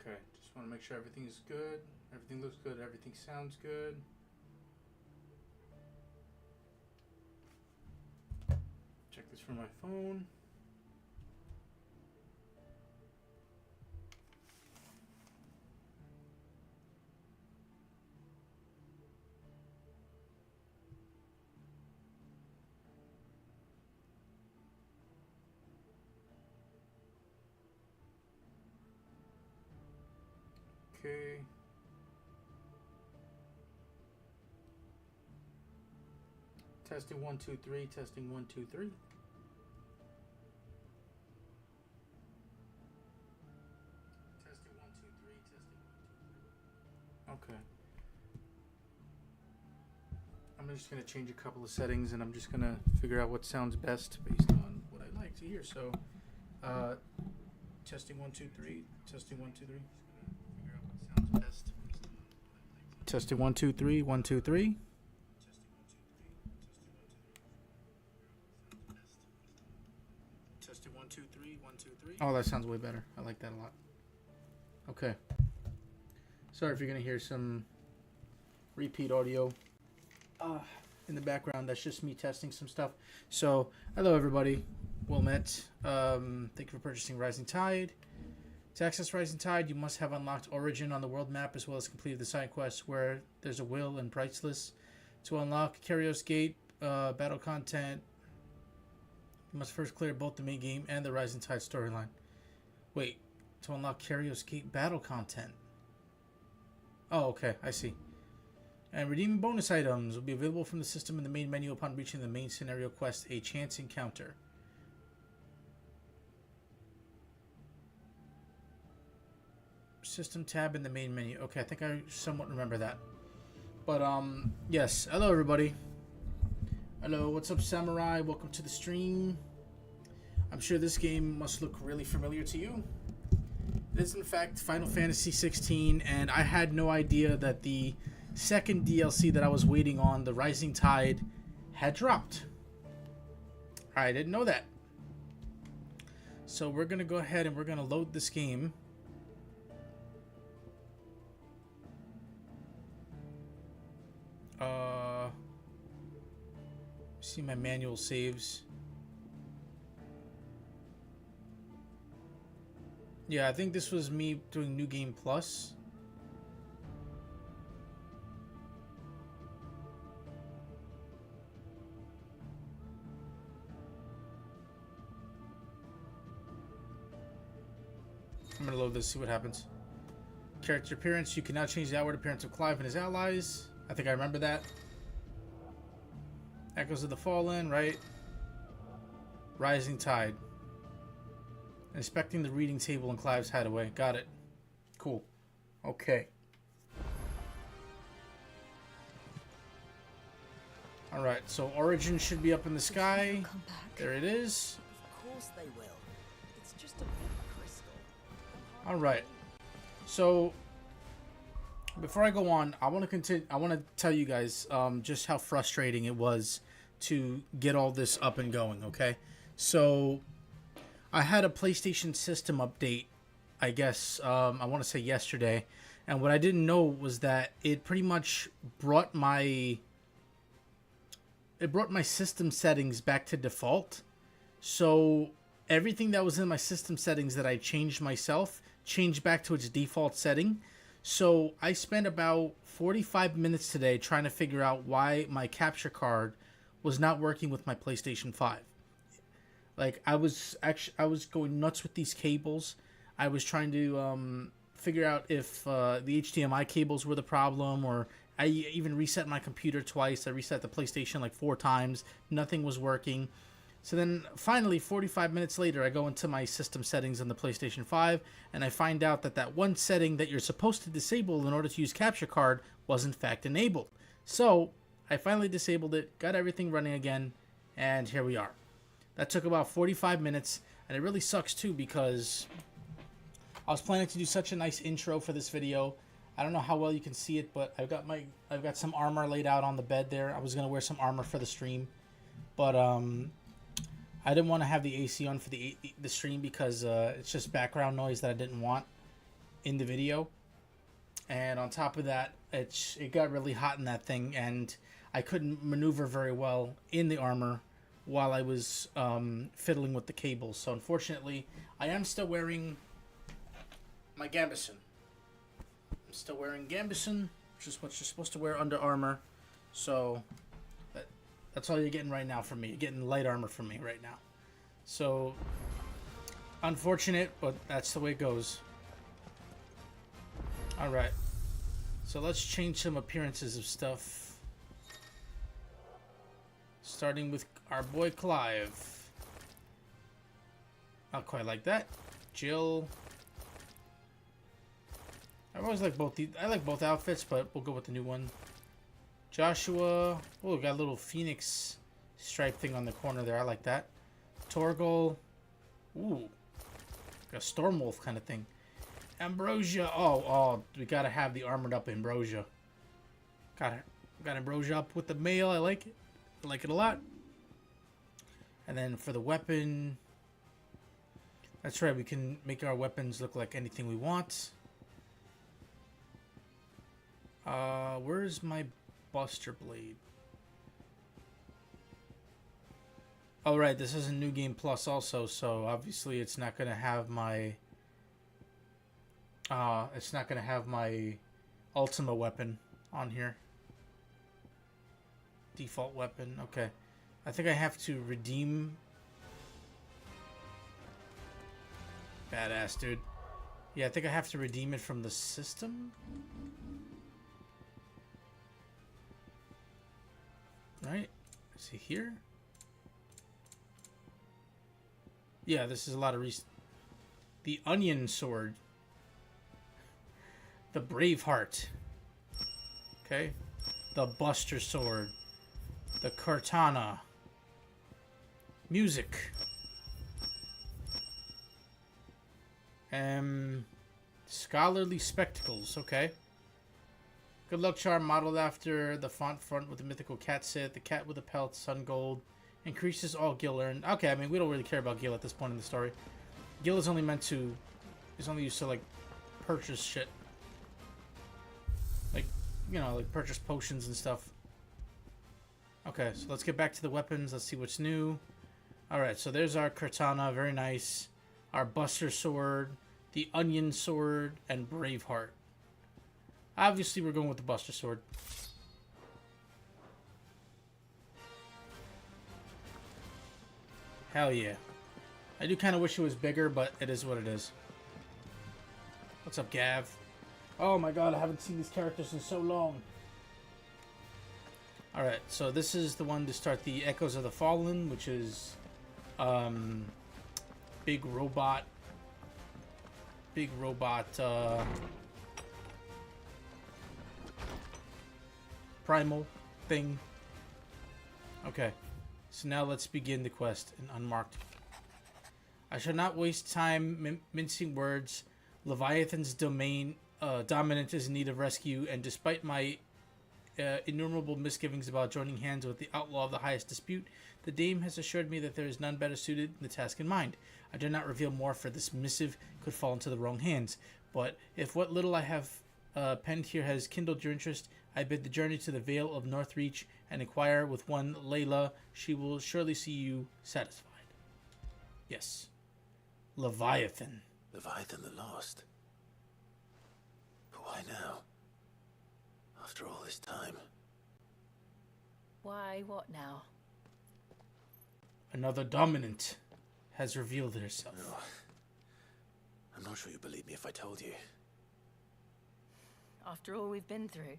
Okay, just want to make sure everything's good. Everything looks good. Everything sounds good. Check this from my phone. Okay. Testing 1 2 3. Testing 1 2 3. Testing 1 2 3. Testing 1 2 3. Okay. I'm just gonna change a couple of settings, and I'm just gonna figure out what sounds best based on what I like to hear. So, testing 1 2 3. Testing 1 2 3. Best. Testing 1 2 3 1 2 3. Testing 1 2 3 1 2 3. Oh, that sounds way better. I like that a lot. Okay. Sorry if you're gonna hear some repeat audio in the background. That's just me testing some stuff. So, hello everybody. Well met. Thank you for purchasing Rising Tide. To access Rising Tide, you must have unlocked Origin on the world map as well as completed the side quests where there's a will and priceless. To unlock Karios Gate battle content, you must first clear both the main game and the Rising Tide storyline. Wait, to unlock Karios Gate battle content. Oh, okay, I see. And redeeming bonus items will be available from the system in the main menu upon reaching the main scenario quest, A Chance Encounter. System tab in the main menu. Okay, I think I somewhat remember that. But, yes. Hello, everybody. Hello, what's up, Samurai? Welcome to the stream. I'm sure this game must look really familiar to you. It is, in fact, Final Fantasy XVI, and I had no idea that the second DLC that I was waiting on, the Rising Tide, had dropped. I didn't know that. So we're going to go ahead and we're going to load this game. See my manual saves. Yeah, I think this was me doing New Game Plus. I'm gonna load this, see what happens. Character appearance. You can now change the outward appearance of Clive and his allies. I think I remember that. Echoes of the Fallen, right? Rising Tide. Inspecting the reading table in Clive's hideaway. Got it. Cool. Okay. Alright, so Origin should be up in the sky. There it is. Of course they will. It's just a big crystal. Alright. So before I go on, I want to continue. I want to tell you guys just how frustrating it was to get all this up and going. Okay, so I had a PlayStation system update. I guess I want to say yesterday, and what I didn't know was that it pretty much brought my system settings back to default. So everything that was in my system settings that I changed myself changed back to its default setting. So I spent about 45 minutes today trying to figure out why my capture card was not working with my PlayStation 5. Like, I was going nuts with these cables. I was trying to figure out if the HDMI cables were the problem, or I even reset my computer twice. I reset the PlayStation like 4 times. Nothing was working. So then finally, 45 minutes later, I go into my system settings on the PlayStation 5, and I find out that that one setting that you're supposed to disable in order to use capture card was in fact enabled. So I finally disabled it, got everything running again, and here we are. That took about 45 minutes, and it really sucks too because I was planning to do such a nice intro for this video. I don't know how well you can see it, but I've got some armor laid out on the bed there. I was gonna wear some armor for the stream, but I didn't want to have the AC on for the stream because it's just background noise that I didn't want. in the video. And on top of that, it got really hot in that thing, and I couldn't maneuver very well in the armor while I was fiddling with the cables. So unfortunately, I am still wearing my gambeson. I'm still wearing gambeson, which is what you're supposed to wear under armor. So that's all you're getting right now from me. You're getting light armor from me right now. So unfortunate, but that's the way it goes. Alright. So let's change some appearances of stuff. Starting with our boy Clive. Not quite like that. Jill. I always like both I like both outfits, but we'll go with the new one. Joshua. Oh, got a little phoenix stripe thing on the corner there. I like that. Torgal. Ooh. Like a storm wolf kind of thing. Ambrosia. Oh, we gotta have the armored up Ambrosia. Got Ambrosia up with the mail. I like it. I like it a lot. And then for the weapon, that's right. We can make our weapons look like anything we want. Where's my Buster Blade? Oh, right. This is a New Game Plus also, so obviously it's not gonna have my. It's not gonna have my Ultima weapon on here. Default weapon. Okay. I think I have to redeem. Badass, dude. Yeah, I think I have to redeem it from the system. Right? See here? Yeah, this is a lot of the Onion Sword. The Braveheart. Okay. The Buster Sword. The Cortana. Music. Scholarly Spectacles. Okay. Good luck charm modeled after the font front with the mythical cat sit. The cat with the pelt, sun gold. Increases all Gil earned. Okay, I mean, we don't really care about Gil at this point in the story. Gil is only meant to... is only used to, like, purchase shit. Like, you know, like purchase potions and stuff. Okay, so let's get back to the weapons. Let's see what's new. Alright, so there's our Cortana. Very nice. Our Buster Sword. The Onion Sword. And Braveheart. Obviously, we're going with the Buster Sword. Hell yeah. I do kind of wish it was bigger, but it is what it is. What's up, Gav? Oh my god, I haven't seen these characters in so long. Alright, so this is the one to start the Echoes of the Fallen, which is big robot primal thing. Okay, so now let's begin the quest in Unmarked. I shall not waste time mincing words. Leviathan's dominant is in need of rescue, and despite my innumerable misgivings about joining hands with the outlaw of the highest dispute, the dame has assured me that there is none better suited in the task in mind. I dare not reveal more, for this missive could fall into the wrong hands. But if what little I have penned here has kindled your interest, I bid the journey to the Vale of Northreach and inquire with one Layla. She will surely see you satisfied. Yes. Leviathan. Leviathan the Lost. But why now? After all this time. Why, what now? Another dominant has revealed herself. No. I'm not sure you'd believe me if I told you. After all we've been through.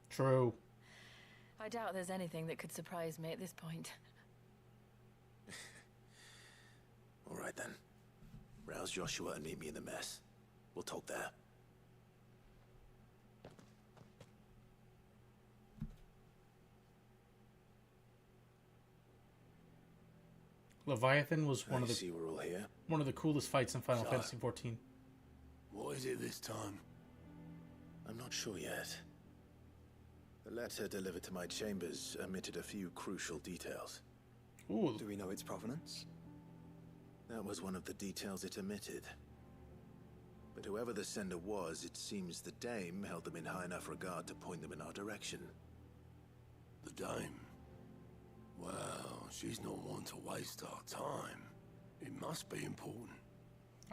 True. I doubt there's anything that could surprise me at this point. All right then. Rouse Joshua and meet me in the mess. We'll talk there. Leviathan was one I of the see we're all here. one of the coolest fights in Final So, Fantasy XIV. What is it this time? I'm not sure yet. The letter delivered to my chambers omitted a few crucial details. Ooh, Do we know its provenance? That was one of the details it omitted. But whoever the sender was, it seems the dame held them in high enough regard to point them in our direction. The dame? Well, she's not one to waste our time. It must be important.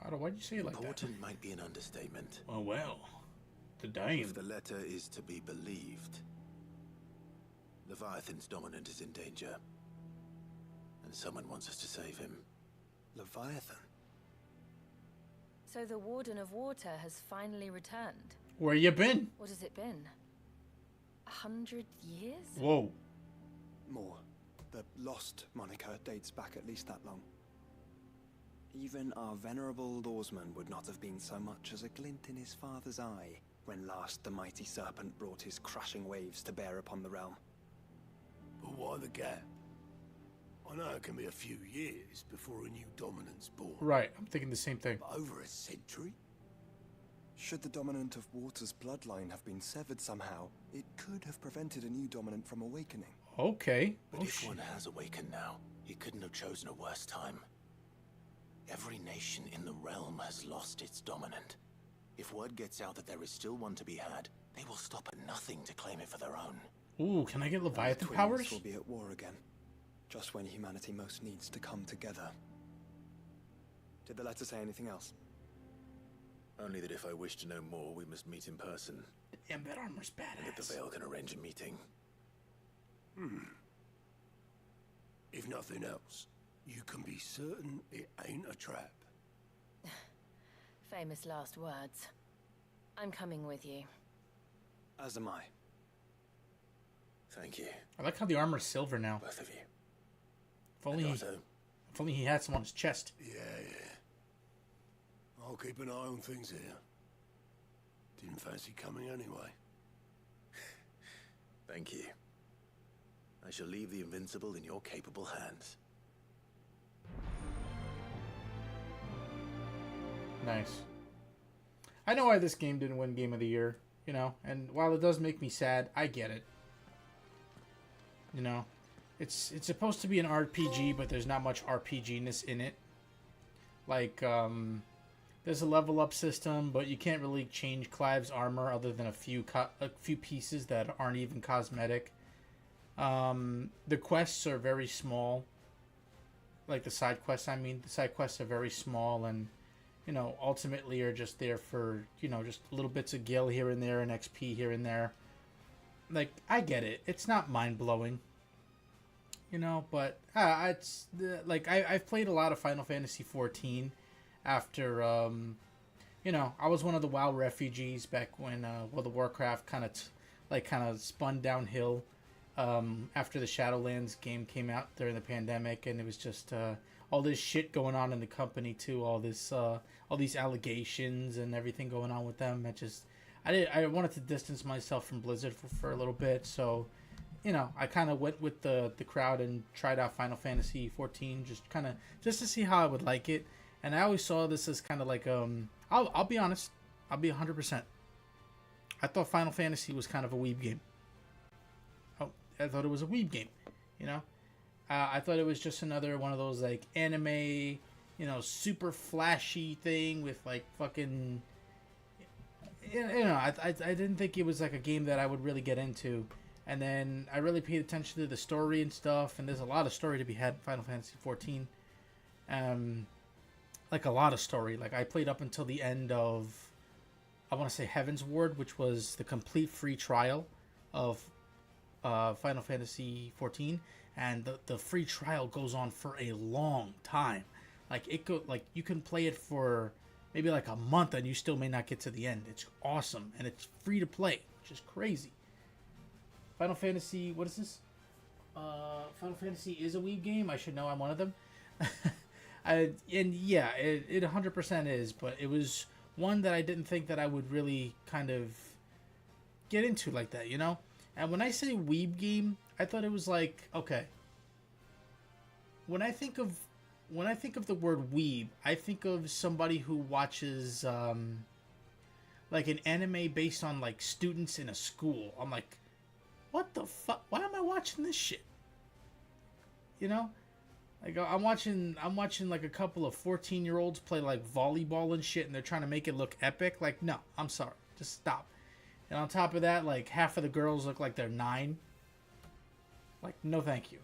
Otto, why'd you say it like that? Important might be an understatement. Oh, well. The dame. If the letter is to be believed, Leviathan's dominant is in danger. And someone wants us to save him. Leviathan? So the Warden of Water has finally returned. Where you been? What has it been? 100 years? Whoa. More. The Lost moniker dates back at least that long. Even our venerable lawsman would not have been so much as a glint in his father's eye when last the mighty serpent brought his crushing waves to bear upon the realm. But why the gap? I know it can be a few years before a new dominant's born. Right, I'm thinking the same thing. But over a century? Should the dominant of Water's bloodline have been severed somehow, it could have prevented a new dominant from awakening. Okay. But Oh, if shit. one has awakened now, he couldn't have chosen a worse time. Every nation in the realm has lost its dominant. If word gets out that there is still one to be had, they will stop at nothing to claim it for their own. Ooh, can I get Leviathan Twins powers? will be at war again, just when humanity most needs to come together. Did the letter say anything else? Only that if I wish to know more, we must meet in person. Damn, that armor's And that the badass. Veil can arrange a meeting. If nothing else, you can be certain it ain't a trap. Famous last words. I'm coming with you. As am I. Thank you, I like how the armor's silver now. both of you. If only, And he, Otto, if only he had some on his chest. Yeah. I'll keep an eye on things here. Didn't fancy coming anyway. thank you. I shall leave the Invincible in your capable hands. Nice. I know why this game didn't win Game of the Year, you know, and while it does make me sad, I get it. You know, it's supposed to be an RPG, but there's not much RPG-ness in it. Like, there's a level up system, but you can't really change Clive's armor other than a few pieces that aren't even cosmetic. The quests are very small. Like the side quests, I mean. The side quests are very small and, you know, ultimately are just there for, you know, just little bits of gil here and there and XP here and there. Like, I get it. It's not mind-blowing. You know, but it's like I've played a lot of Final Fantasy XIV after, you know, I was one of the WoW refugees back when World of Warcraft kind of spun downhill after the Shadowlands game came out during the pandemic, and it was just all this shit going on in the company too, all these allegations and everything going on with them. I wanted to distance myself from Blizzard for a little bit, so, you know, I kind of went with the crowd and tried out Final Fantasy XIV just to see how I would like it. And I always saw this as kind of like I'll be honest, I'll be 100%. I thought Final Fantasy was kind of a weeb game. I thought it was a weeb game, you know. I thought it was just another one of those like anime, you know, super flashy thing with like fucking. You know, I didn't think it was like a game that I would really get into. And then I really paid attention to the story and stuff, and there's a lot of story to be had in Final Fantasy XIV. Like a lot of story. Like I played up until the end of, I want to say Heaven's Ward, which was the complete free trial of Final Fantasy XIV, and the free trial goes on for a long time. Like you can play it for maybe like a month and you still may not get to the end. It's awesome, and it's free to play, which is crazy. Final Fantasy, what is this? Final Fantasy is a weeb game. I should know. I'm one of them. And yeah, it 100% is, but it was one that I didn't think that I would really kind of get into like that, you know? And when I say weeb game, I thought it was like, okay. When I think of the word weeb, I think of somebody who watches like an anime based on like students in a school. I'm like, what the fuck? Why am I watching this shit? You know? Like I'm watching like a couple of 14-year-olds play like volleyball and shit, and they're trying to make it look epic. Like, no, I'm sorry, just stop. And on top of that, like half of the girls look like they're 9. Like, no, thank you.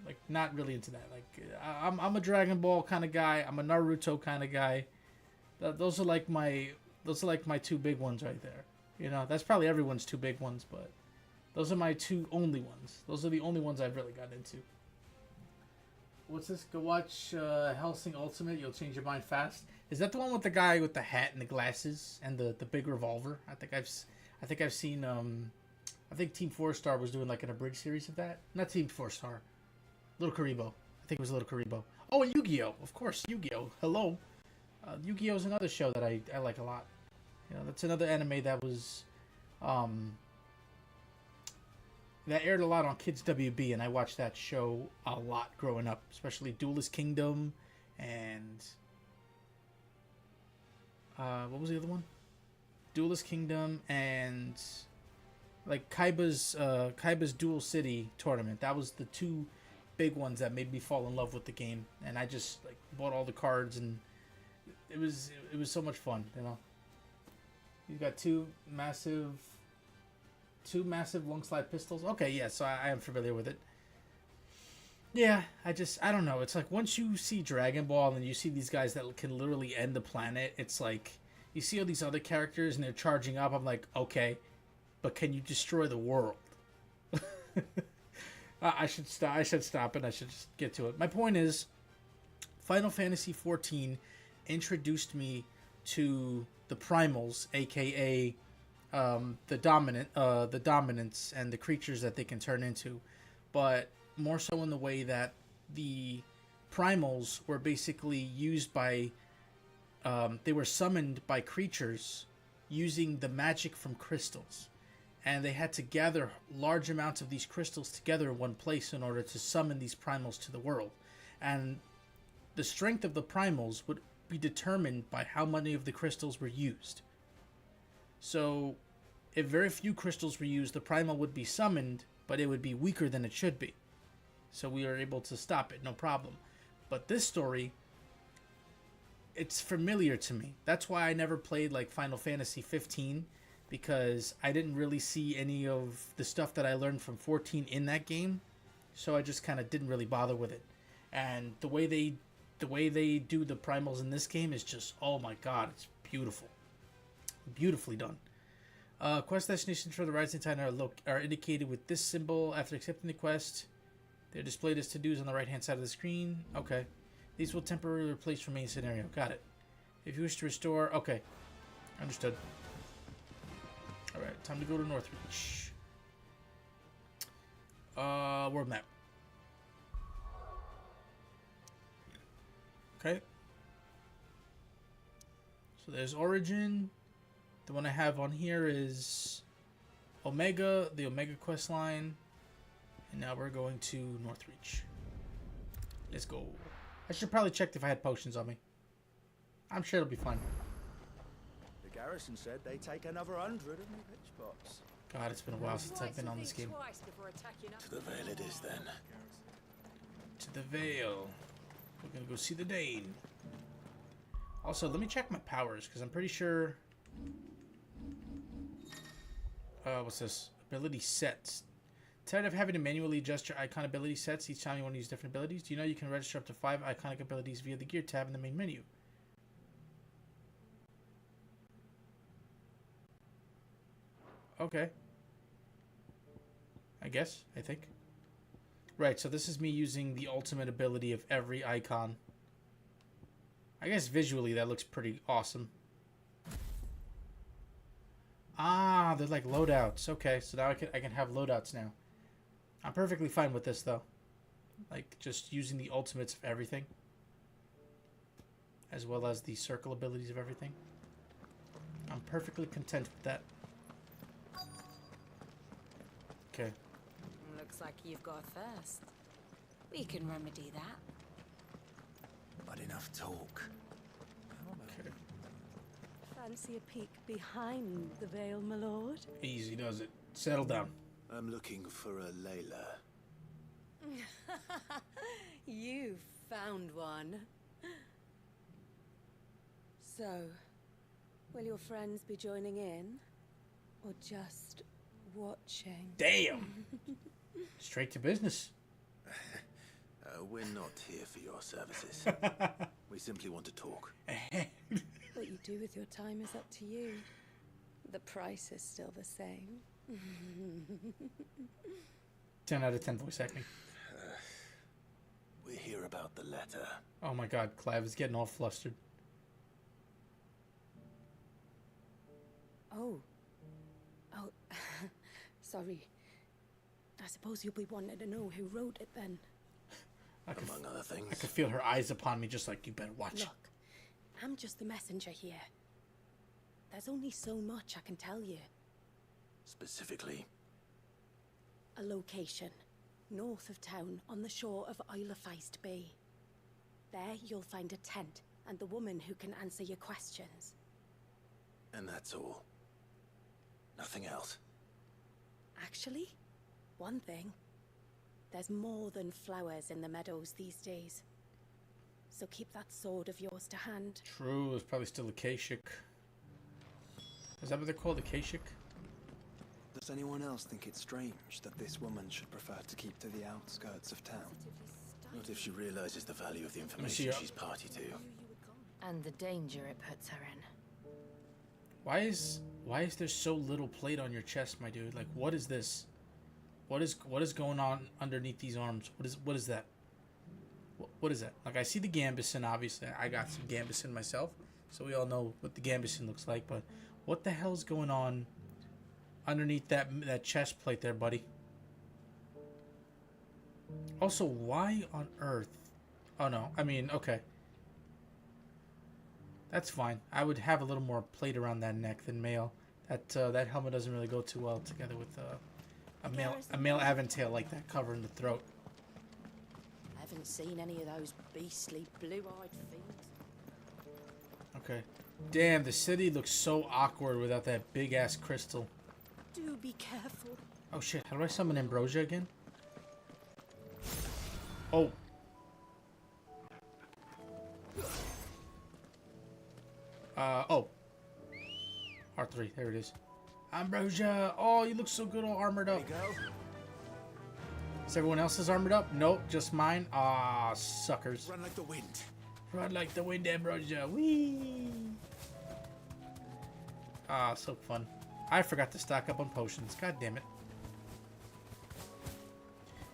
Like, not really into that. Like, I'm a Dragon Ball kind of guy. I'm a Naruto kind of guy. Those are like my 2 big ones right there. You know, that's probably everyone's 2 big ones, but those are my 2 only ones. Those are the only ones I've really gotten into. What's this? Go watch Hellsing Ultimate. You'll change your mind fast. Is that the one with the guy with the hat and the glasses and the big revolver? I think I've seen. I think Team 4-Star was doing like an abridged series of that. Not Team 4-Star. Little Karibo. I think it was Little Karibo. Oh, and Yu-Gi-Oh! Of course, Yu-Gi-Oh! Hello. Yu-Gi-Oh! Is another show that I like a lot. You know, that's another anime that was that aired a lot on Kids WB, and I watched that show a lot growing up, especially Duelist Kingdom and what was the other one? Duelist Kingdom and like Kaiba's Duel City tournament. That was the 2 big ones that made me fall in love with the game, and I just like bought all the cards, and it was so much fun, you know. You've got two massive long slide pistols. Okay, yeah, so I am familiar with it. Yeah, I don't know. It's like once you see Dragon Ball and you see these guys that can literally end the planet, it's like you see all these other characters and they're charging up. I'm like, okay, but can you destroy the world? I should stop and I should just get to it. My point is, Final Fantasy XIV introduced me to the primals, aka the dominants and the creatures that they can turn into, but more so in the way that the primals were basically used by they were summoned by creatures using the magic from crystals, and they had to gather large amounts of these crystals together in one place in order to summon these primals to the world. And the strength of the primals would be determined by how many of the crystals were used. So if very few crystals were used, the primal would be summoned, but it would be weaker than it should be. So we were able to stop it, no problem. But this story, it's familiar to me. That's why I never played like Final Fantasy 15, because I didn't really see any of the stuff that I learned from 14 in that game. So I just kind of didn't really bother with it. And the way they do the primals in this game is just, oh my god, it's beautiful. Beautifully done. Quest destinations for the Rising Titan are indicated with this symbol after accepting the quest. They're displayed as to-dos on the right-hand side of the screen. Okay. These will temporarily replace your main scenario. Got it. If you wish to restore... Okay. Understood. Alright, time to go to Northreach. World map. Okay. So there's Origin. The one I have on here is Omega, the Omega quest line. And now we're going to Northreach. Let's go. I should probably check if I had potions on me. I'm sure it'll be fine. The garrison said they take another 100 of the pitch bots. God, it's been a while since I've been on this game. To the Vale it is then. To the Vale. We're gonna go see the Dane. Also, let me check my powers, because I'm pretty sure... what's this? Ability sets. Tired of having to manually adjust your icon ability sets each time you want to use different abilities? Do you know you can register up to 5 iconic abilities via the gear tab in the main menu? Okay. I think. Right, so this is me using the ultimate ability of every icon. I guess visually that looks pretty awesome. Ah, they're like loadouts. Okay, so now I can have loadouts now. I'm perfectly fine with this though. Like just using the ultimates of everything, as well as the circle abilities of everything. I'm perfectly content with that. Okay. Looks like you've got a thirst. We can remedy that. But enough talk. Okay. Fancy a peek behind the veil, my lord? Easy does it. Settle down. I'm looking for a Layla. You found one. So, will your friends be joining in? Or just watching? Damn. Straight to business. We're not here for your services. We simply want to talk. What you do with your time is up to you. The price is still the same. 10 out of 10 voice acting. We're here about the letter. Oh my god, Clive is getting all flustered. Oh. Oh, sorry. I suppose you'll be wanting to know who wrote it then. Among other things. I could feel her eyes upon me just like, you better watch. Look, I'm just the messenger here. There's only so much I can tell you. Specifically? A location, north of town, on the shore of Isle of Feist Bay. There you'll find a tent, and the woman who can answer your questions. And that's all? Nothing else? Actually, one thing. There's more than flowers in the meadows these days. So keep that sword of yours to hand. True, there's probably still a Kashik. Is that what they're called, a Kashik? Does anyone else think it's strange that this woman should prefer to keep to the outskirts of town? Not if she realizes the value of the information she's party to. And the danger it puts her in. Why is there so little plate on your chest, my dude? Like, what is this? What is going on underneath these arms? What is that? What is that? Like, I see the gambeson, obviously. I got some gambeson myself, so we all know what the gambeson looks like, but what the hell's going on underneath that chest plate there, buddy? Also, why on earth? Oh no, I mean, okay. That's fine. I would have a little more plate around that neck than male. That helmet doesn't really go too well together with a male aventail like that covering the throat. I haven't seen any of those beastly blue-eyed fiends. Okay. Damn, the city looks so awkward without that big ass crystal. Do be careful. Oh shit, how do I summon Ambrosia again? Oh. Oh. R3, there it is. Ambrosia! Oh, you look so good all armored up. There you go. Is everyone else's armored up? Nope, just mine. Ah, suckers. Run like the wind. Run like the wind, Ambrosia. Whee! Ah, so fun. I forgot to stock up on potions. God damn it.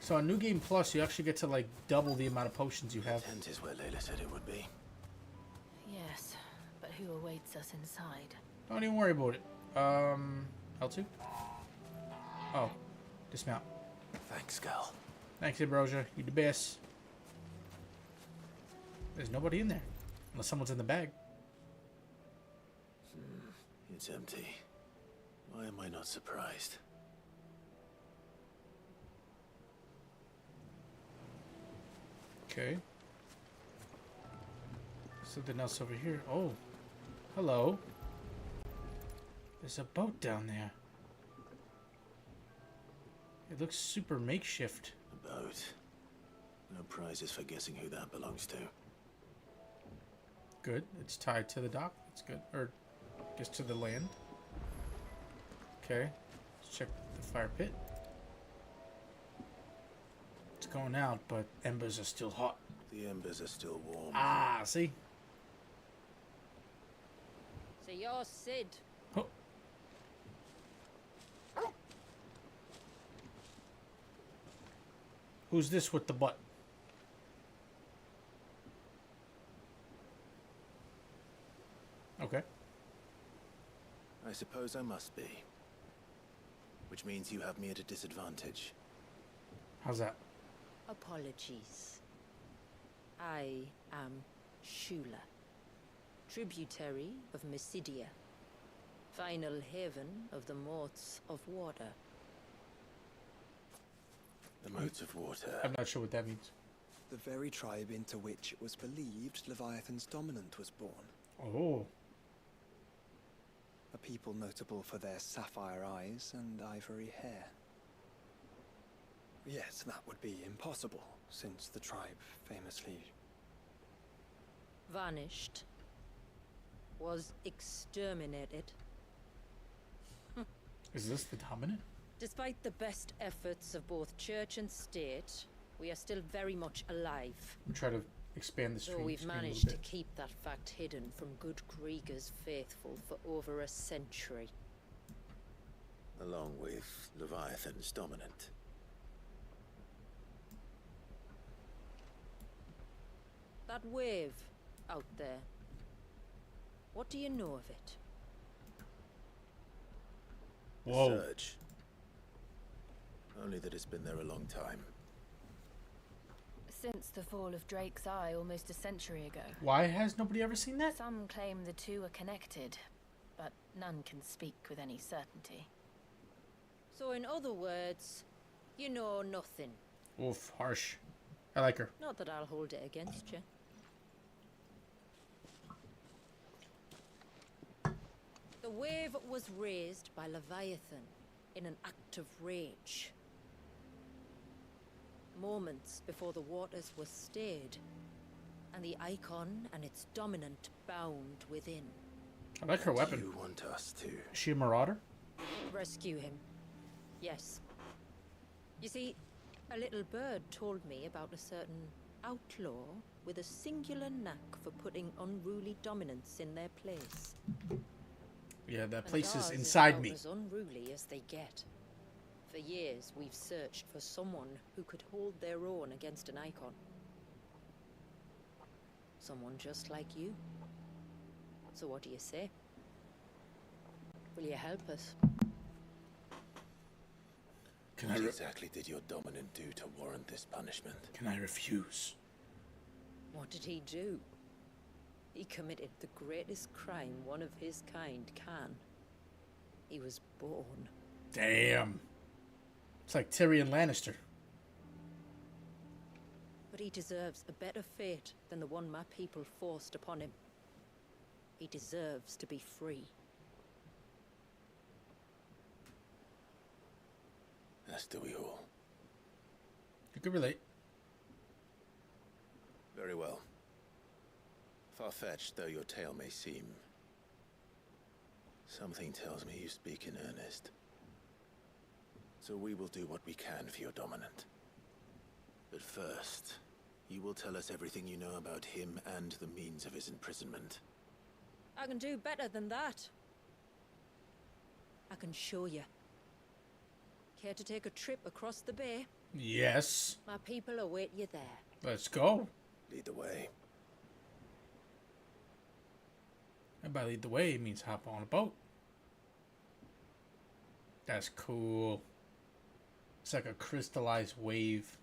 So on New Game Plus, you actually get to like double the amount of potions you have. Tent is where Layla said it would be. Yes, but who awaits us inside? Don't even worry about it. L2? Oh, dismount. Thanks, girl. Thanks, Ambrosia. You the best. There's nobody in there. Unless someone's in the bag. It's empty. Why am I not surprised? Okay. Something else over here. Oh. Hello. There's a boat down there. It looks super makeshift. A boat. No prizes for guessing who that belongs to. Good. It's tied to the dock. That's good. Or, I guess to the land. Okay. Let's check the fire pit. It's going out, but embers are still hot. The embers are still warm. Ah, see? So you're Sid. Oh. Who's this with the butt? Okay. I suppose I must be. Which means you have me at a disadvantage. How's that? Apologies. I am Shula, tributary of Mysidia, final haven of the Moats of Water. The moats of water. I'm not sure what that means. The very tribe into which it was believed Leviathan's dominant was born. Oh. A people notable for their sapphire eyes and ivory hair. Yet that would be impossible, since the tribe famously vanished, was exterminated. Is this the dominant? Despite the best efforts of both church and state, we are still very much alive. I'm trying to expand the stream. Though we've managed to keep that fact hidden from good Krieger's faithful for over a century. Along with Leviathan's dominant. That wave out there. What do you know of it? Whoa. Surge. Only that it's been there a long time. Since the fall of Drake's Eye almost a century ago. Why has nobody ever seen that? Some claim the two are connected, but none can speak with any certainty. So in other words, you know nothing. Oof, harsh. I like her. Not that I'll hold it against you. The wave was raised by Leviathan in an act of rage. Moments before the waters were stayed, and the icon and its dominant bound within. I like her weapon. You want us to? Is she a marauder? Rescue him. Yes. You see, a little bird told me about a certain outlaw with a singular knack for putting unruly dominants in their place. Yeah, that And place is ours inside about me. as unruly as they get. For years, we've searched for someone who could hold their own against an icon. Someone just like you. So what do you say? Will you help us? What exactly did your dominant do to warrant this punishment? Can I refuse? What did he do? He committed the greatest crime one of his kind can. He was born. Damn. It's like Tyrion Lannister. But he deserves a better fate than the one my people forced upon him. He deserves to be free. As do we all. You could relate. Very well. Far-fetched though your tale may seem, something tells me you speak in earnest. So we will do what we can for your dominant. But first, you will tell us everything you know about him and the means of his imprisonment. I can do better than that. I can show you. Care to take a trip across the bay? Yes. My people await you there. Let's go. Lead the way. And by lead the way, it means hop on a boat. That's cool. It's like a crystallized wave.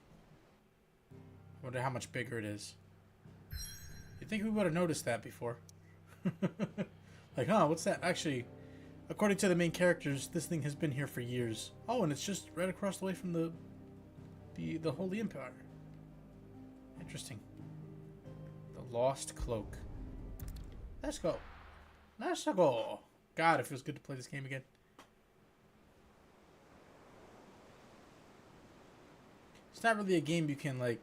I wonder how much bigger it is. You'd think we would have noticed that before. Like, huh, what's that? Actually, according to the main characters, this thing has been here for years. Oh, and it's just right across the way from the Holy Empire. Interesting. The Lost Cloak. Let's go. Let's go. God, it feels good to play this game again. It's not really a game you can, like,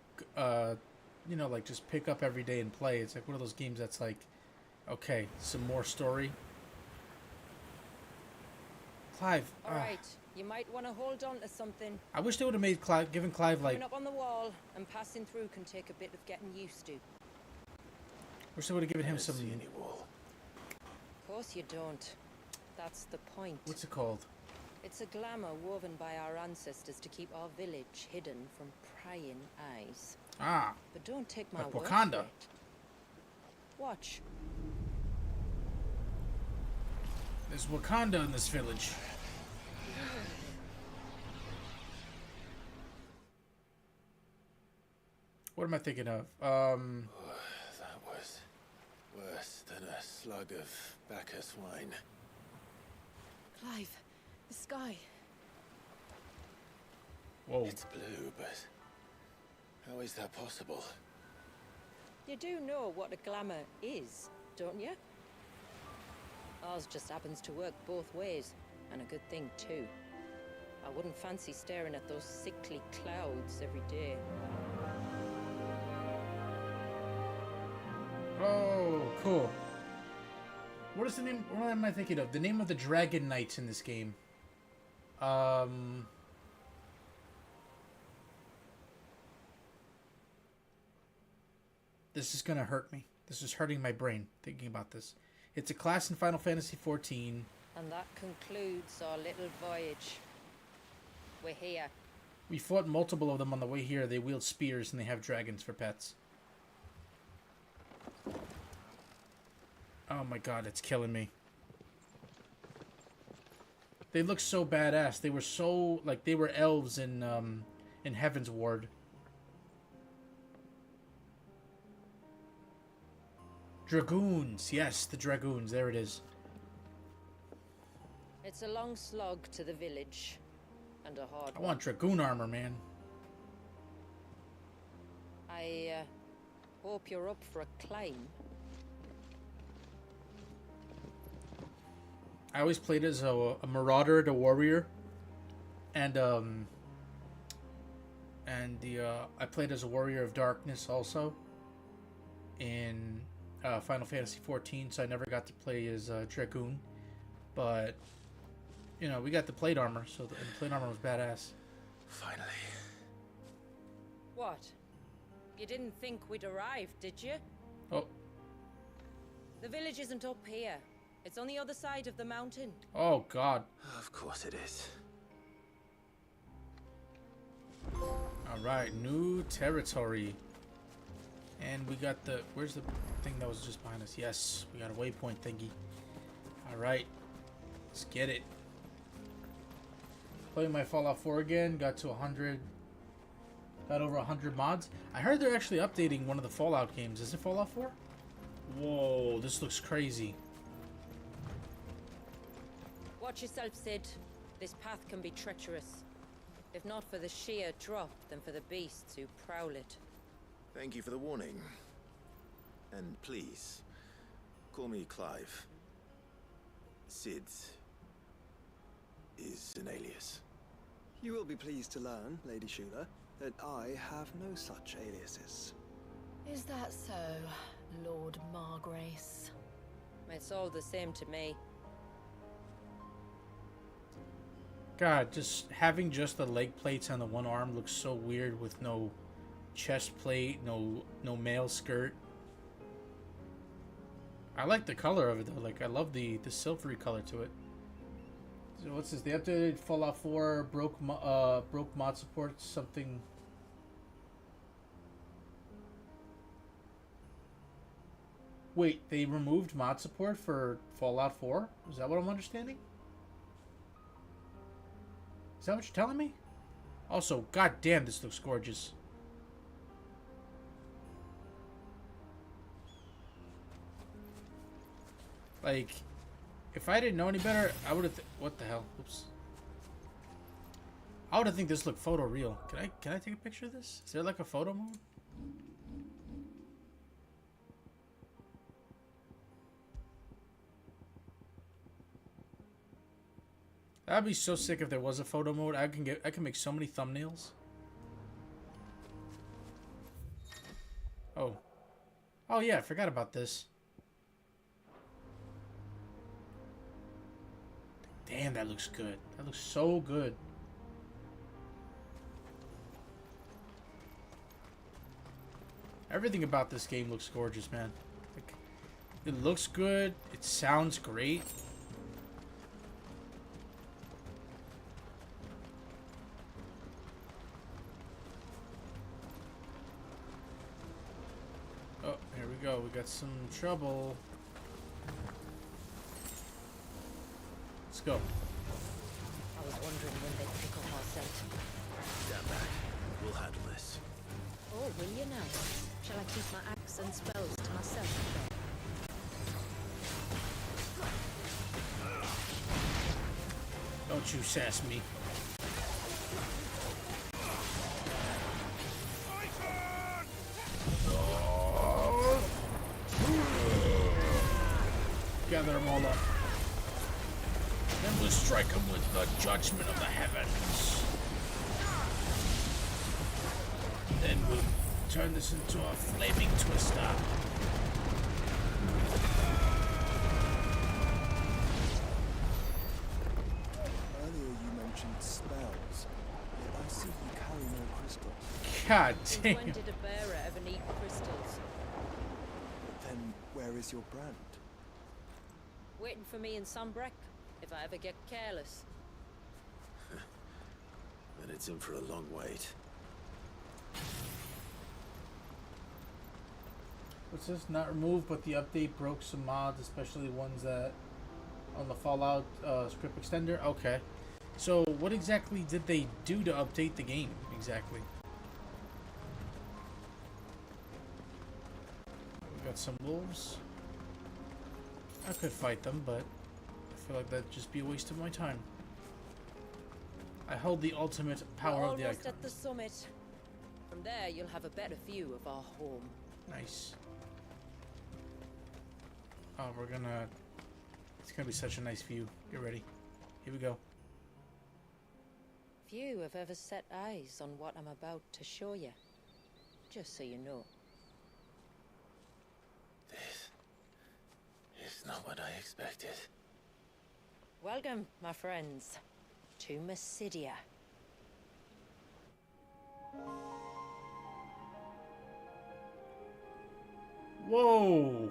you know, like, just pick up every day and play. It's like one of those games that's like, okay, some more story. Clive. All right, you might want to hold on to something. I wish they would have made Clive, given Clive, like... Coming up on the wall and passing through can take a bit of getting used to. Wish they would have given him some... See any wall? Of course you don't. That's the point. What's it called? It's a glamour woven by our ancestors to keep our village hidden from prying eyes. Ah. But don't take my Like word Wakanda. for it. Watch. There's Wakanda in this village. What am I thinking of? That was worse than a slug of Bacchus wine. Clive, the sky. Whoa. It's blue, but how is that possible? You do know what a glamour is, don't you? Ours just happens to work both ways, and a good thing too. I wouldn't fancy staring at those sickly clouds every day. Oh, cool. What is the name? What am I thinking of? The name of the Dragon Knights in this game. This is gonna hurt me. This is hurting my brain thinking about this. It's a class in Final Fantasy XIV. And that concludes our little voyage. We're here. We fought multiple of them on the way here. They wield spears and they have dragons for pets. Oh my god, it's killing me. They look so badass. They were so, like, they were elves in Heaven's Ward. Dragoons. Yes, the Dragoons. There it is. It's a long slog to the village. And a hard I want Dragoon armor, man. I hope you're up for a climb. I always played as a marauder, a warrior, and I played as a warrior of darkness also in Final Fantasy XIV. So I never got to play as Dragoon, but you know we got the plate armor, so the plate armor was badass. Finally. What? You didn't think we'd arrived, did you? Oh. The village isn't up here. It's on the other side of the mountain. Oh god. Of course it is. Alright, new territory. And we got the... Where's the thing that was just behind us? Yes, we got a waypoint thingy. Alright. Let's get it. Playing my Fallout 4 again. Got to 100... Got over 100 mods. I heard they're actually updating one of the Fallout games. Is it Fallout 4? Whoa, this looks crazy. Watch yourself, Sid. This path can be treacherous. If not for the sheer drop, then for the beasts who prowl it. Thank you for the warning. And please, call me Clive. Sid is an alias. You will be pleased to learn, Lady Shula, that I have no such aliases. Is that so, Lord Margrace? It's all the same to me. God, just having just the leg plates on the one arm looks so weird with no chest plate, no male skirt. I like the color of it though. Like I love the silvery color to it. So what's this? The updated Fallout 4 broke mod support something. Wait, they removed mod support for Fallout 4? Is that what I'm understanding? Is that what you're telling me? Also, goddamn, this looks gorgeous. Like, if I didn't know any better, I would have. What the hell? Oops. I would have think this looked photoreal. Can I take a picture of this? Is there like a photo mode? That'd be so sick if there was a photo mode. I can make so many thumbnails. Oh. Oh yeah, I forgot about this. Damn, that looks good. That looks so good. Everything about this game looks gorgeous, man. Like, it looks good. It sounds great. Oh, here we go. We got some trouble. Let's go. I was wondering when they'd pick up our scent. Stand back. We'll handle this. Oh, will you now? Shall I keep my axe and spells to myself? Don't you sass me. Gather them all up. Then we'll strike them with the judgment of the heavens. Then we'll turn this into a flaming twister. God Since damn. when did a bearer ever need crystals? Then where is your brand? Waiting for me in Sunbreck, if I ever get careless. Then it's in for a long wait. What's this? Not removed, but the update broke some mods, especially ones that on the Fallout script extender. Okay. So what exactly did they do to update the game? Exactly. We got some wolves. I could fight them, but I feel like that'd just be a waste of my time. I hold the ultimate power We're of the almost icon. at the summit. From there, you'll have a better view of our home. Nice. Oh, it's gonna be such a nice view. Get ready. Here we go. Few have ever set eyes on what I'm about to show you. Just so you know. This is not what I expected. Welcome, my friends, to Mysidia. Whoa!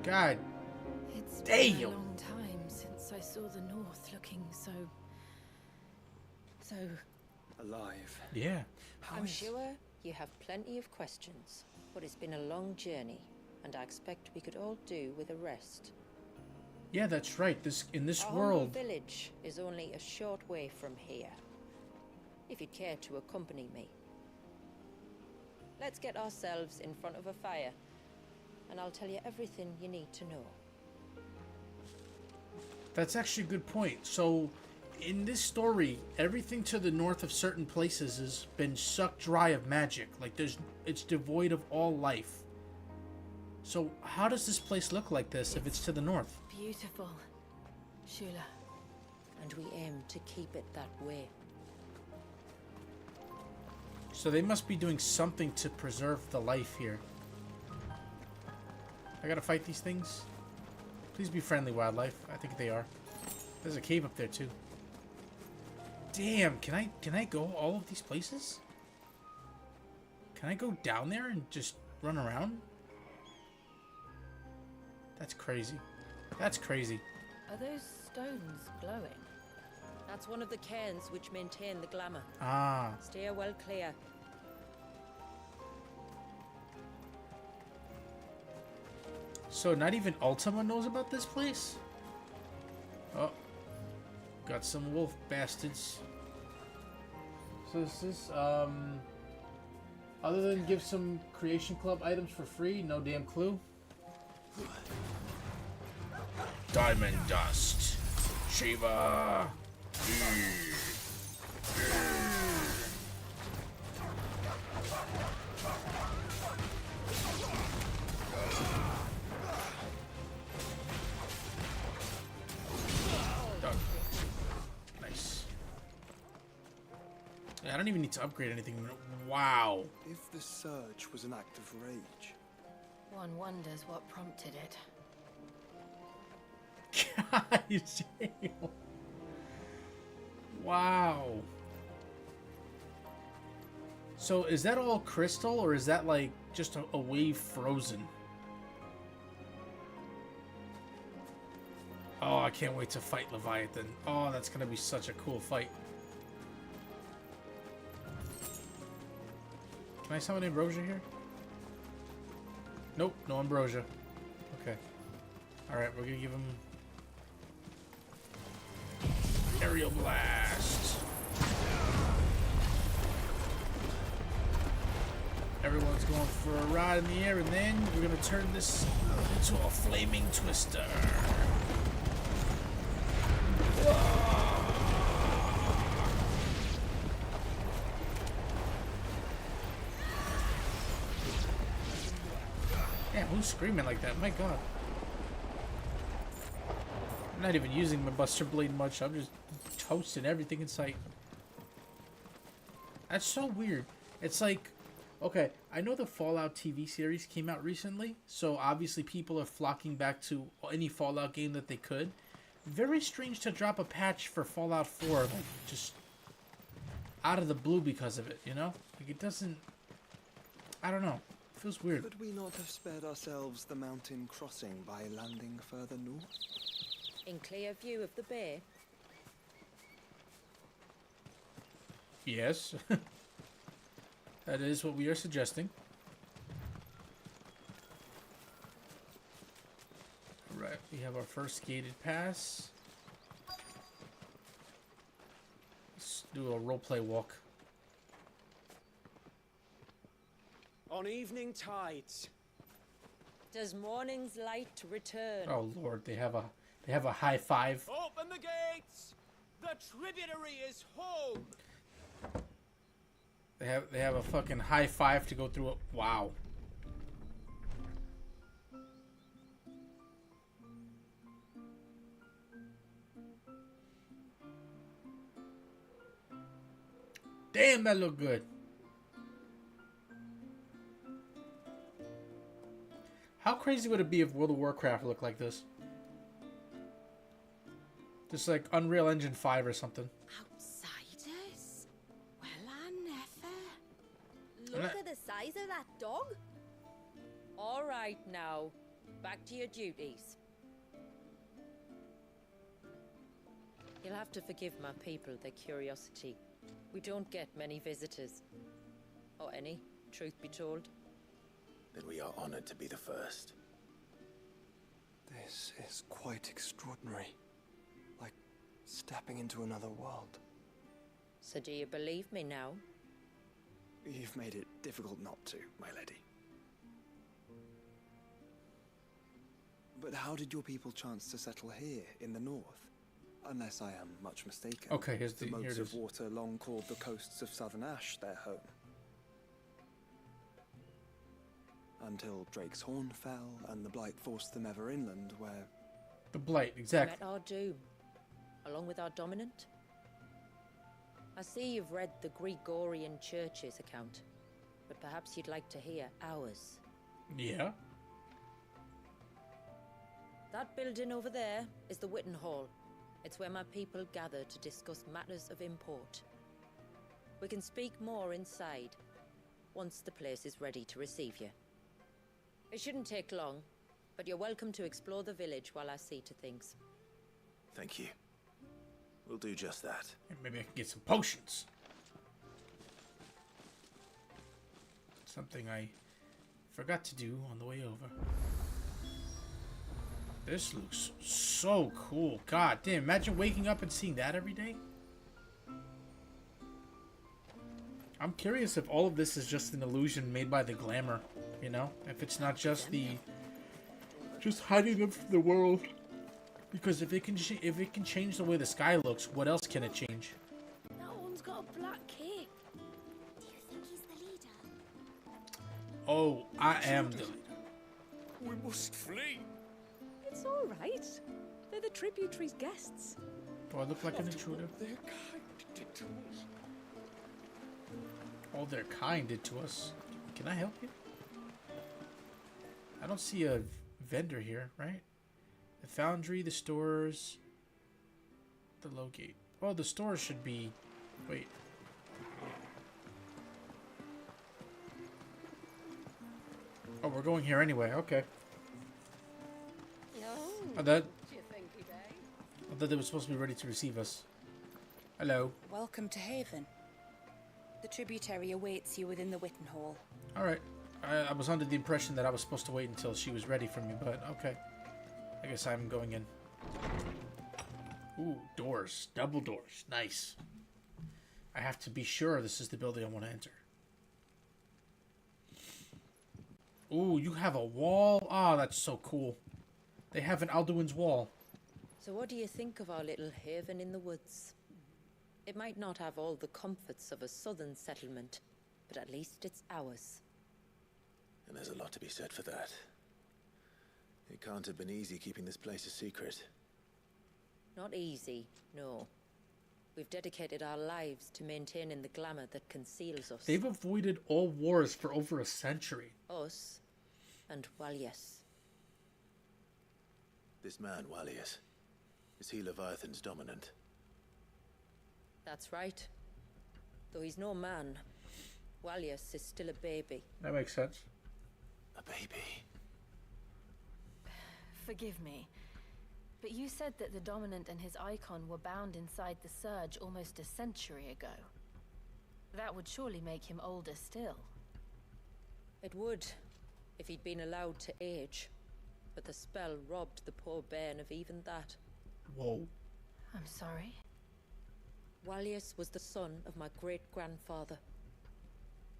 God. It's Damn. been a long time since I saw the North looking so Alive. Yeah. I'm sure you have plenty of questions, but it's been a long journey, and I expect we could all do with a rest. Yeah, that's right. In this Our world. humble village is only a short way from here. If you'd care to accompany me. Let's get ourselves in front of a fire, and I'll tell you everything you need to know. That's actually a good point. So, in this story, everything to the north of certain places has been sucked dry of magic. Like it's devoid of all life. So, how does this place look like this if it's to the north? beautiful, Shula. And we aim to keep it that way. So they must be doing something to preserve the life here. I gotta fight these things? Please be friendly, wildlife. I think they are. There's a cave up there too. Damn, can I go all of these places? Can I go down there and just run around? That's crazy. That's crazy. Are those stones glowing? That's one of the cairns which maintain the glamour. Ah. Steer well clear. So not even Ultima knows about this place? Oh. Got some wolf bastards. So this is, other than give some Creation Club items for free, no damn clue. Diamond Dust. Shiva. Done. Nice. Yeah, I don't even need to upgrade anything. Wow. If the surge was an act of rage, One wonders what prompted it. Guys, damn. Wow. So is that all crystal, or is that like just a wave frozen? Oh, I can't wait to fight Leviathan. Oh, that's gonna be such a cool fight. Can I summon Ambrosia here? Nope, no Ambrosia. Okay. Alright, we're gonna give him Aerial Blast. Everyone's going for a ride in the air, and then we're gonna turn this into a flaming twister. Damn, who's screaming like that? My god. I'm not even using my Buster Blade much. I'm just toasting everything in sight. That's so weird. It's like, okay, I know the Fallout TV series came out recently, so obviously people are flocking back to any Fallout game that they could. Very strange to drop a patch for Fallout 4, like, just out of the blue because of it, you know? Like, it doesn't... I don't know. It feels weird. Could we not have spared ourselves the mountain crossing by landing further north? In clear view of the bay. Yes. That is what we are suggesting. Alright, we have our first gated pass. Let's do a roleplay walk. On evening tides. Does morning's light return? Oh lord, they have a high five. Open the gates! The tributary is home! They have a fucking high five to go through it. Wow. Damn, that looked good. How crazy would it be if World of Warcraft looked like this? Just like Unreal Engine 5 or something. Outsiders? Well, I never. Look at the size of that dog. All right now, back to your duties. You'll have to forgive my people their curiosity. We don't get many visitors. Or any, truth be told. Then we are honored to be the first. This is quite extraordinary. Like stepping into another world. So do you believe me now? You've made it difficult not to, my lady. But how did your people chance to settle here in the north? Unless I am much mistaken. Okay, here's the here moats it of is. water long called the coasts of Southern Ash their home. Until Drake's Horn fell and the Blight forced them ever inland, where... The Blight, exactly. Met our doom, along with our dominant. I see you've read the Gregorian Church's account, but perhaps you'd like to hear ours. Yeah. That building over there is the Witten Hall. It's where my people gather to discuss matters of import. We can speak more inside, once the place is ready to receive you. It shouldn't take long, but you're welcome to explore the village while I see to things. Thank you. We'll do just that. Maybe I can get some potions. Something I forgot to do on the way over. This looks so cool. God damn, imagine waking up and seeing that every day. I'm curious if all of this is just an illusion made by the glamour, you know? If it's not just just hiding them from the world. Because if it can change the way the sky looks, what else can it change? That one's got a black cape. Do you think he's the leader? Oh, I am the leader. We must flee! It's all right. They're the tributary's guests. Do I look like an intruder? Their kind did to us. All their kind did to us. Can I help you? I don't see a vendor here, right? The foundry, the stores, the low gate. Oh, the stores should be... Wait. Oh, we're going here anyway. Okay. I thought they were supposed to be ready to receive us. Hello. Welcome to Haven. The tributary awaits you within the Witten Hall. Alright. I was under the impression that I was supposed to wait until she was ready for me, but okay. I guess I'm going in. Ooh, doors. Double doors. Nice. I have to be sure this is the building I want to enter. Ooh, you have a wall? Ah, that's so cool. They have an Alduin's wall. So what do you think of our little haven in the woods? It might not have all the comforts of a southern settlement, but at least it's ours. And there's a lot to be said for that. It can't have been easy keeping this place a secret. Not easy, no. We've dedicated our lives to maintaining the glamour that conceals us. They've avoided all wars for over a century. Us, and well, yes. This man, Walius, Is he Leviathan's dominant? That's right. Though he's no man, Walius is still a baby. That makes sense. A baby? Forgive me, but you said that the Dominant and his icon were bound inside the Surge almost a century ago. That would surely make him older still. It would, if he'd been allowed to age. But the spell robbed the poor bairn of even that. Whoa. I'm sorry. Walius was the son of my great-grandfather.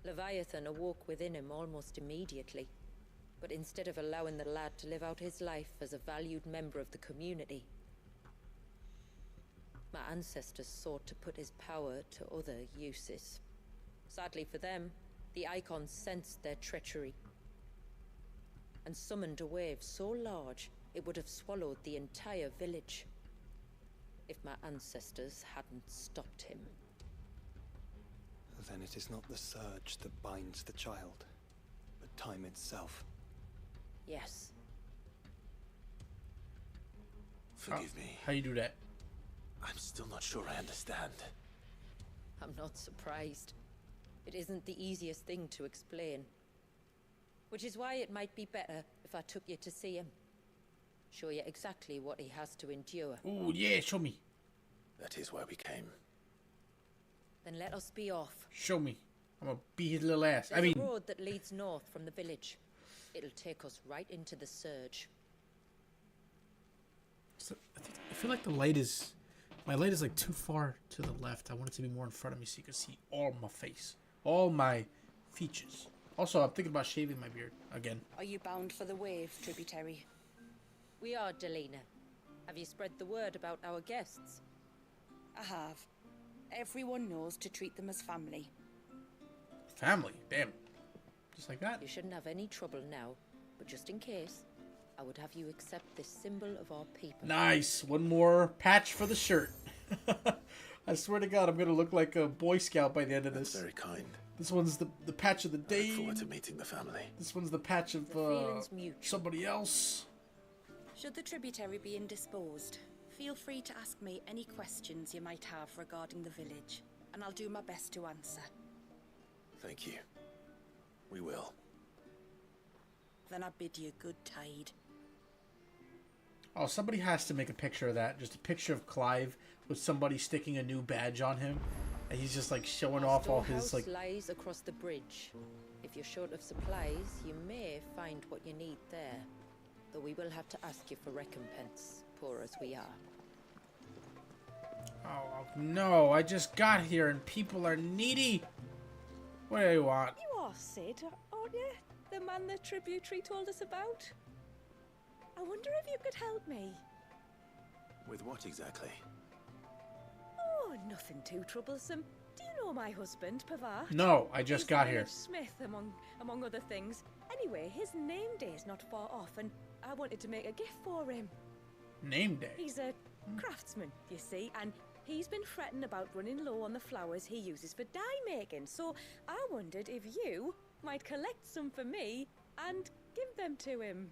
Leviathan awoke within him almost immediately. But instead of allowing the lad to live out his life as a valued member of the community, my ancestors sought to put his power to other uses. Sadly for them, the icons sensed their treachery and summoned a wave so large it would have swallowed the entire village if my ancestors hadn't stopped him. Then it is not the surge that binds the child, but time itself. Yes. Forgive me. How you do that? I'm still not sure I understand. I'm not surprised. It isn't the easiest thing to explain. Which is why it might be better if I took you to see him. Show you exactly what he has to endure. Oh yeah, show me. That is why we came. Then let us be off. Show me. I'm gonna beat his little ass. There's a road that leads north from the village. It'll take us right into the Surge. So, I feel like my light is like too far to the left. I want it to be more in front of me so you can see all my face, all my features. Also, I'm thinking about shaving my beard again. Are you bound for the wave, tributary? We are, Delina. Have you spread the word about our guests? I have. Everyone knows to treat them as family. Family? Damn. Just like that? You shouldn't have any trouble now, but just in case, I would have you accept this symbol of our people. Nice. One more patch for the shirt. I swear to God, I'm gonna look like a Boy Scout by the end of this. That's very kind. This one's the patch of the day. I look forward to meeting the family. This one's the patch of somebody else. Should the tributary be indisposed, feel free to ask me any questions you might have regarding the village, and I'll do my best to answer. Thank you. We will. Then I bid you good tide. Oh, somebody has to make a picture of that. Just a picture of Clive with somebody sticking a new badge on him. And he's just like showing off all his like... lies across the bridge. If you're short of supplies, you may find what you need there. Though we will have to ask you for recompense, poor as we are. Oh, no. I just got here and people are needy. What do you want? You are Sid, aren't you? The man the tributary told us about? I wonder if you could help me. With what exactly? Oh, nothing too troublesome. Do you know my husband, Pavat? No, I just got here. Smith, among other things. Anyway, his name day is not far off, and I wanted to make a gift for him. Name day? He's a craftsman, you see, and he's been fretting about running low on the flowers he uses for dye making, so I wondered if you might collect some for me and give them to him.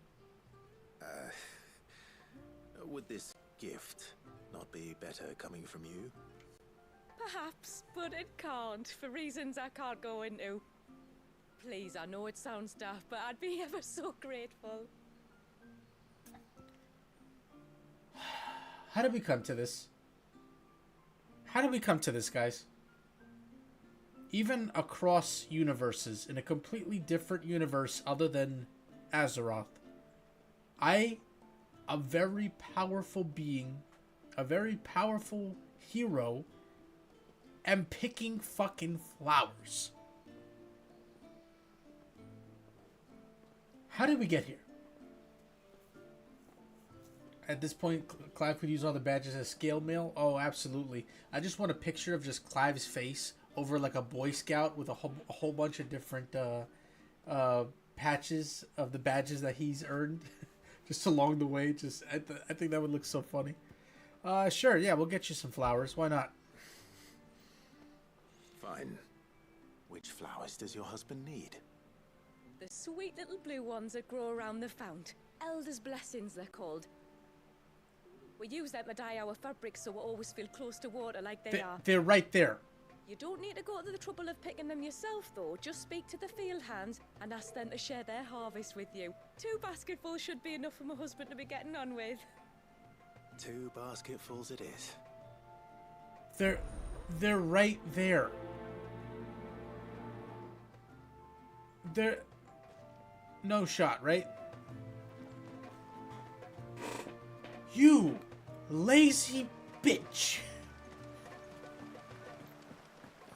Would this gift not be better coming from you? Perhaps, but it can't, for reasons I can't go into. Please, I know it sounds daft, but I'd be ever so grateful. How did we come to this? How did we come to this, guys? Even across universes, in a completely different universe other than Azeroth, a very powerful being, a very powerful hero, am picking fucking flowers. How did we get here? At this point, Clive could use all the badges as scale mail. Oh, absolutely. I just want a picture of just Clive's face over like a Boy Scout with a whole bunch of different patches of the badges that he's earned. Just along the way. I think that would look so funny. Sure, yeah, we'll get you some flowers. Why not? Fine. Which flowers does your husband need? The sweet little blue ones that grow around the fount. Elder's blessings, they're called. We use them to dye our fabrics so we always feel close to water like they are. They're right there. You don't need to go to the trouble of picking them yourself, though. Just speak to the field hands and ask them to share their harvest with you. 2 basketfuls should be enough for my husband to be getting on with. 2 basketfuls it is. They're right there. They're... No shot, right? You lazy bitch.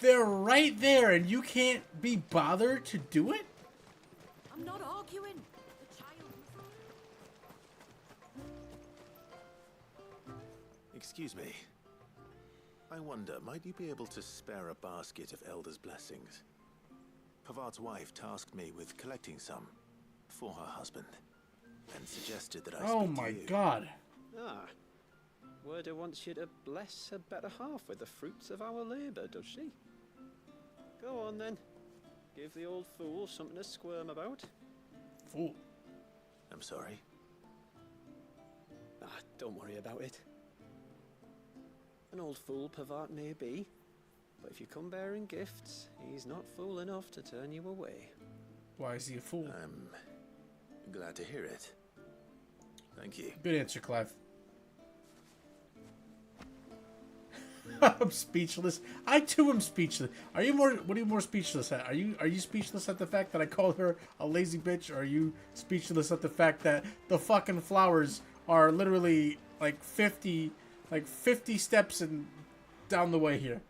They're right there and you can't be bothered to do it? I'm not arguing. The child... Excuse me. I wonder, might you be able to spare a basket of Elder's blessings? Pavart's wife tasked me with collecting some for her husband and suggested that I Oh speak my to you. god. Ah. Werder wants you to bless her better half with the fruits of our labour, does she? Go on then. Give the old fool something to squirm about. Fool. I'm sorry. Ah, don't worry about it. An old fool Pavart may be, but if you come bearing gifts, he's not fool enough to turn you away. Why is he a fool? I'm glad to hear it. Thank you. Good answer, Clive. I'm speechless. I too am speechless. Are you more? What are you more speechless at? Are you speechless at the fact that I called her a lazy bitch, or are you speechless at the fact that the fucking flowers are literally like 50 steps and down the way here?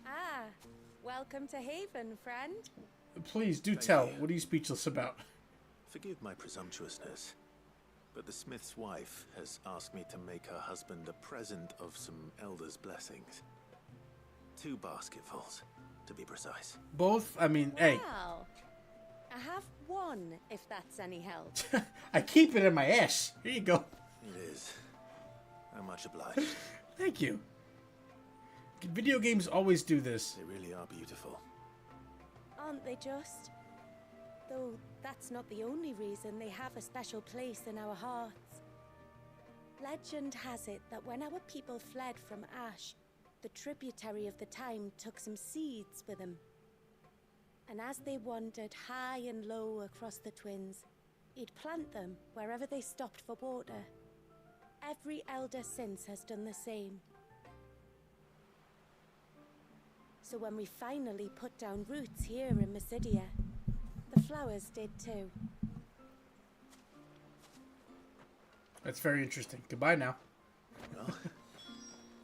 Ah, welcome to Haven, friend. Please do Thank tell. you. What are you speechless about? Forgive my presumptuousness, but the smith's wife has asked me to make her husband a present of some Elder's blessings. 2 basketfuls, to be precise. Both? I mean, hey. Well, I have one, if that's any help. I keep it in my ass. Here you go. It is. I'm much obliged. Thank you. Video games always do this. They really are beautiful. Aren't they just? Though that's not the only reason they have a special place in our hearts. Legend has it that when our people fled from Ash, the tributary of the time took some seeds with them. And as they wandered high and low across the Twins, he'd plant them wherever they stopped for water. Every elder since has done the same. So when we finally put down roots here in Mysidia, the flowers did too. That's very interesting. Goodbye now. Well,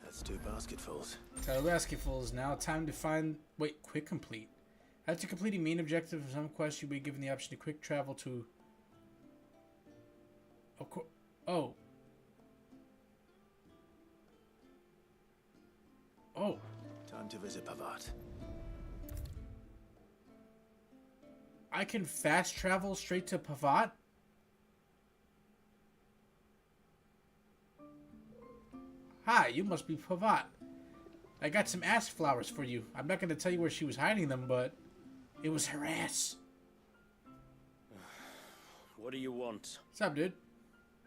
that's 2 basketfuls. 2 basketfuls. Now time to find... Wait, quick complete. After completing main objective of some quest, you'll be given the option to quick travel to... Oh. Oh. Time to visit Pavart. I can fast travel straight to Pavart? Hi, you must be Pavart. I got some ass flowers for you. I'm not going to tell you where she was hiding them, but it was her ass. What do you want? What's up, dude?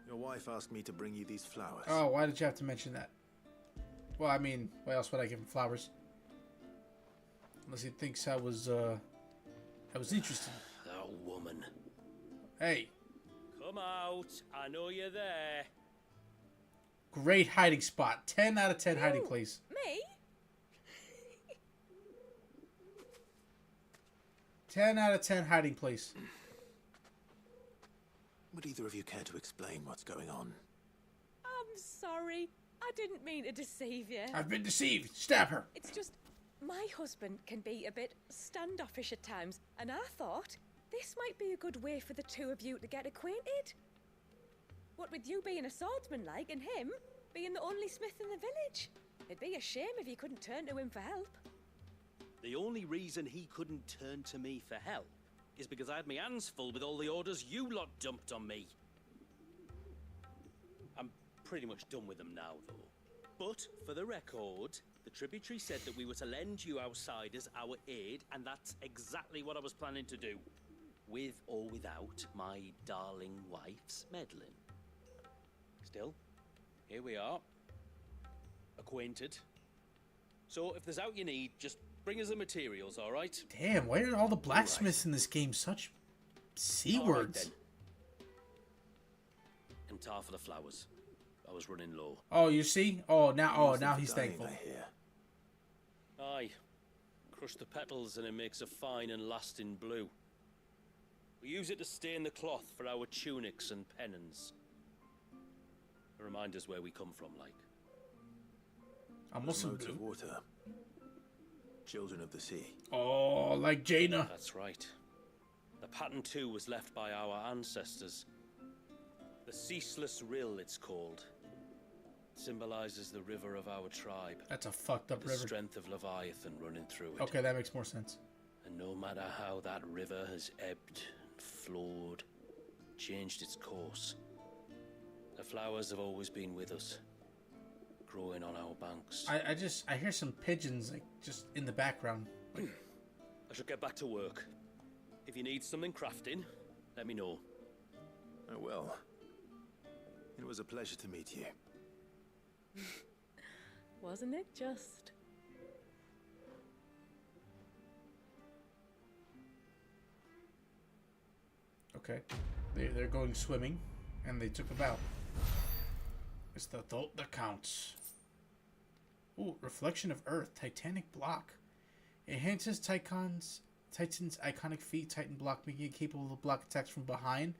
Your wife asked me to bring you these flowers. Oh, why did you have to mention that? Well, I mean, why else would I give him flowers? Unless he thinks I was interested. That woman. Hey. Come out. I know you're there. Great hiding spot. 10 out of 10 hiding place. Me? 10 out of 10 hiding place. Would either of you care to explain what's going on? I'm sorry. I didn't mean to deceive you. I've been deceived. Stab her. It's just, my husband can be a bit standoffish at times, and I thought this might be a good way for the 2 of you to get acquainted. What with you being a swordsman like, and him being the only smith in the village. It'd be a shame if you couldn't turn to him for help. The only reason he couldn't turn to me for help is because I had my hands full with all the orders you lot dumped on me. I'm pretty much done with them now, though. But, for the record, the tributary said that we were to lend you outsiders our aid, and that's exactly what I was planning to do. With or without my darling wife's meddling. Still, here we are. Acquainted. So if there's out you need, just bring us the materials, all right? Damn, why are all the blacksmiths in this game such C All right, words? then. And tar for the flowers. I was running low. Oh, you see? Oh, now he's thankful. Aye. Crush the petals and it makes a fine and lasting blue. We use it to stain the cloth for our tunics and pennons. To remind us where we come from, like. Almost Modes of water. Children of the sea. Oh, like Jaina. That's right. The pattern too was left by our ancestors. The Ceaseless Rill, it's called. It symbolizes the river of our tribe. That's a fucked up the river. The strength of Leviathan running through it. Okay, that makes more sense. And no matter how that river has ebbed, flowed, changed its course, the flowers have always been with us, growing on our banks. I hear some pigeons like just in the background. I should get back to work. If you need something crafting, let me know. I will. It was a pleasure to meet you. Wasn't it just? Okay. They're going swimming, and they took a bow. It's the thought that counts. Ooh, reflection of Earth, Titanic block. Enhances Titan's iconic feat, Titan block, making it capable of block attacks from behind.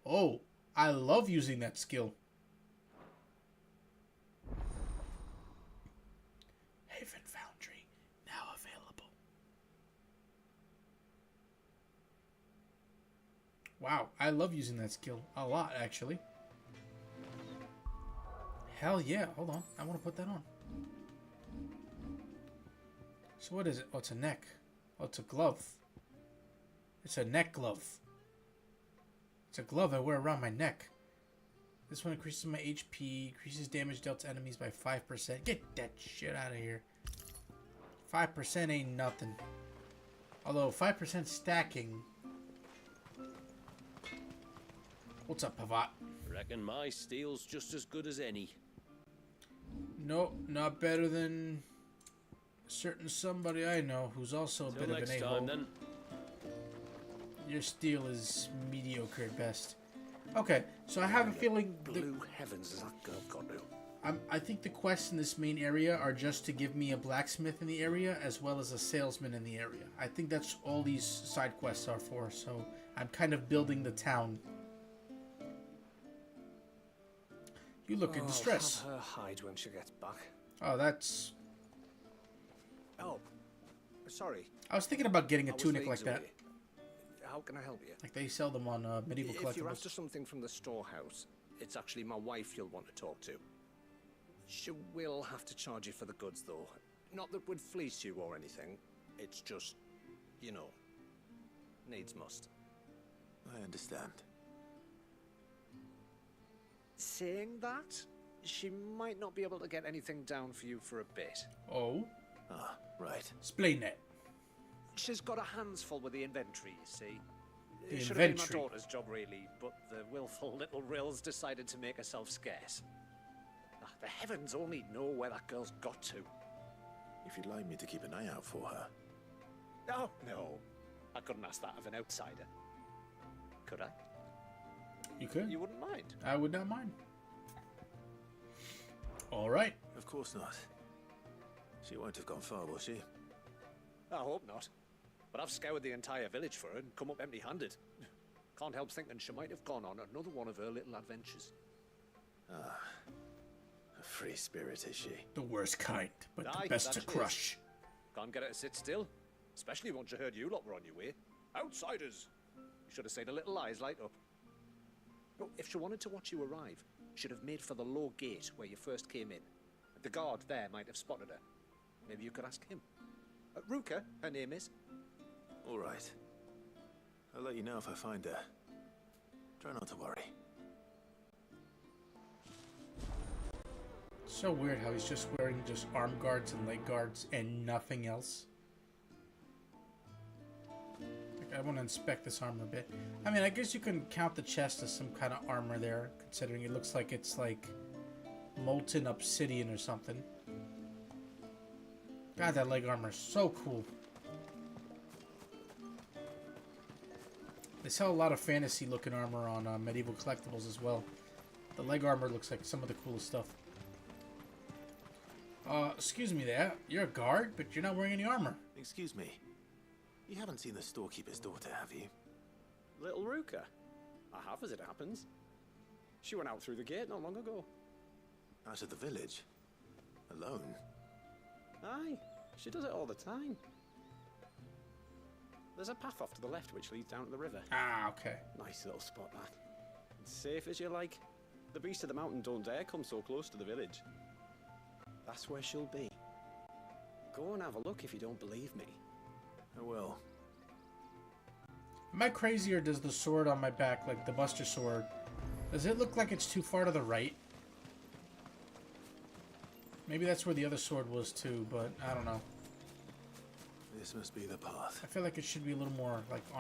Oh, I love using that skill. Haven Foundry, now available. Wow, I love using that skill a lot, actually. Hell yeah, hold on, I want to put that on. So what is it? Oh, it's a neck. Oh, it's a glove. It's a neck glove. It's a glove I wear around my neck. This one increases my HP, increases damage dealt to enemies by 5%. Get that shit out of here. 5% ain't nothing. Although 5% stacking. What's up, Pavat? Reckon my steel's just as good as any. Nope, not better than a certain somebody I know who's also a bit of an a-hole. Then. Your steel is mediocre at best. Okay, so I have a feeling... Blue heavens has that girl got to? I think the quests in this main area are just to give me a blacksmith in the area as well as a salesman in the area. I think that's all these side quests are for, so I'm kind of building the town. You look in distress. Have her hide when she gets back. Oh, that's... Oh, sorry. I was thinking about getting a tunic like that. Away. How can I help you? Like they sell them on medieval collectibles. If you're after something from the storehouse, it's actually my wife you'll want to talk to. She will have to charge you for the goods, though. Not that we'd fleece you or anything. It's just, you know, needs must. I understand. Saying that, she might not be able to get anything down for you for a bit. Oh? Ah, right. Explain that. She's got her hands full with the inventory, you see. The It should have been inventory. my daughter's job, really, but the willful little Rills decided to make herself scarce. Ah, the heavens only know where that girl's got to. If you'd like me to keep an eye out for her. Oh, no. I couldn't ask that of an outsider. Could I? You could? You wouldn't mind? I would not mind. All right. Of course not. She won't have gone far, will she? I hope not. But I've scoured the entire village for her and come up empty-handed. Can't help thinking she might have gone on another one of her little adventures. Ah. A free spirit, is she? The worst kind, but Aye, the best that to she crush. is. Can't get her to sit still. Especially once you heard you lot were on your way. Outsiders! You should have seen her little eyes light up. Oh, if she wanted to watch you arrive, she'd have made for the low gate where you first came in. The guard there might have spotted her. Maybe you could ask him. Ruka, her name is. All right. I'll let you know if I find her. Try not to worry. So weird how he's just wearing just arm guards and leg guards and nothing else. I want to inspect this armor a bit. I mean, I guess you can count the chest as some kind of armor there, considering it looks like it's like molten obsidian or something. God, that leg armor is so cool. They sell a lot of fantasy-looking armor on medieval collectibles as well. The leg armor looks like some of the coolest stuff. Excuse me there. You're a guard, but you're not wearing any armor. Excuse me. You haven't seen the storekeeper's daughter, have you? Little Ruka? I have, as it happens. She went out through the gate not long ago. Out of the village? Alone? Aye, she does it all the time. There's a path off to the left which leads down to the river. Ah, okay. Nice little spot, that. It's safe as you like. The beasts of the mountain don't dare come so close to the village. That's where she'll be. Go and have a look if you don't believe me. I will. Am I crazy, or does the sword on my back, like the Buster Sword, does it look like it's too far to the right? Maybe that's where the other sword was too, but I don't know. This must be the path. I feel like it should be a little more like on